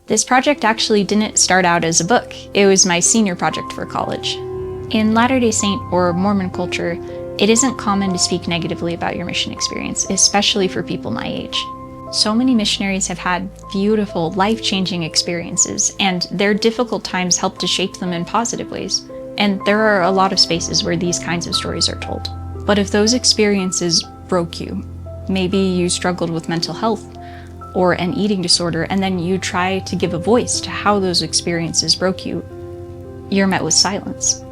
This project actually didn't start out as a book. It was my senior project for college. In Latter-day Saint or Mormon culture, it isn't common to speak negatively about your mission experience, especially for people my age. So many missionaries have had beautiful, life-changing experiences, and their difficult times help to shape them in positive ways. And there are a lot of spaces where these kinds of stories are told. But if those experiences broke you, maybe you struggled with mental health or an eating disorder, and then you try to give a voice to how those experiences broke you, you're met with silence.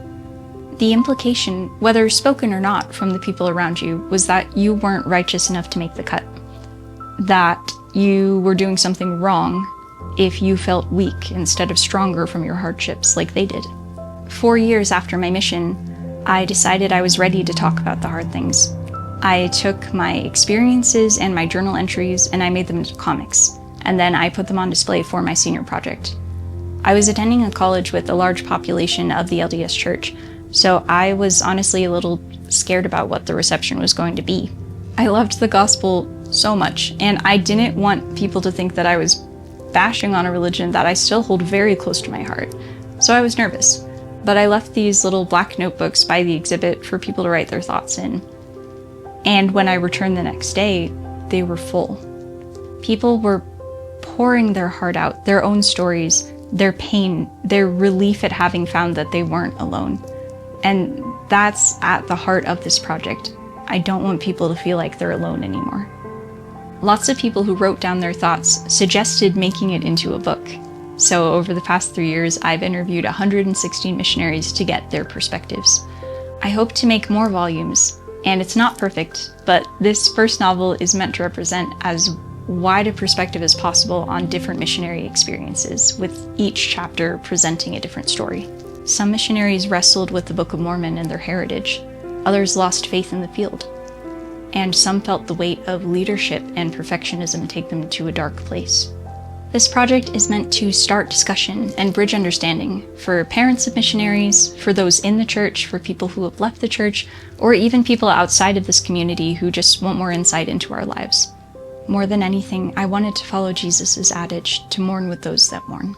The implication, whether spoken or not from the people around you, was that you weren't righteous enough to make the cut. That you were doing something wrong if you felt weak instead of stronger from your hardships like they did. 4 years after my mission, I decided I was ready to talk about the hard things. I took my experiences and my journal entries and I made them into comics, and then I put them on display for my senior project. I was attending a college with a large population of the LDS Church, so I was honestly a little scared about what the reception was going to be. I loved the gospel so much, and I didn't want people to think that I was bashing on a religion that I still hold very close to my heart, so I was nervous. But I left these little black notebooks by the exhibit for people to write their thoughts in. And when I returned the next day, they were full. People were pouring their heart out, their own stories, their pain, their relief at having found that they weren't alone. And that's at the heart of this project. I don't want people to feel like they're alone anymore. Lots of people who wrote down their thoughts suggested making it into a book. So over the past 3 years, I've interviewed 116 missionaries to get their perspectives. I hope to make more volumes, and it's not perfect, but this first novel is meant to represent as wide a perspective as possible on different missionary experiences, with each chapter presenting a different story. Some missionaries wrestled with the Book of Mormon and their heritage. Others lost faith in the field. And some felt the weight of leadership and perfectionism take them to a dark place. This project is meant to start discussion and bridge understanding for parents of missionaries, for those in the church, for people who have left the church, or even people outside of this community who just want more insight into our lives. More than anything, I wanted to follow Jesus' adage to mourn with those that mourn.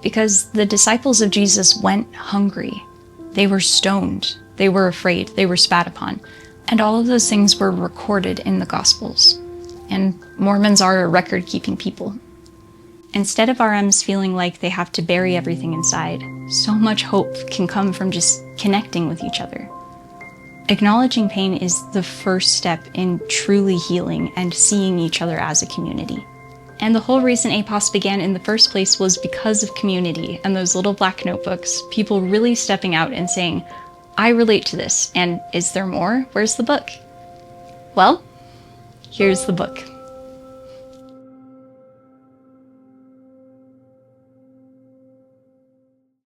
Because the disciples of Jesus went hungry. They were stoned. They were afraid. They were spat upon. And all of those things were recorded in the Gospels. And Mormons are a record-keeping people. Instead of RMs feeling like they have to bury everything inside, so much hope can come from just connecting with each other. Acknowledging pain is the first step in truly healing and seeing each other as a community. And the whole reason Apos began in the first place was because of community and those little black notebooks, people really stepping out and saying, I relate to this, and is there more? Where's the book? Well, here's the book.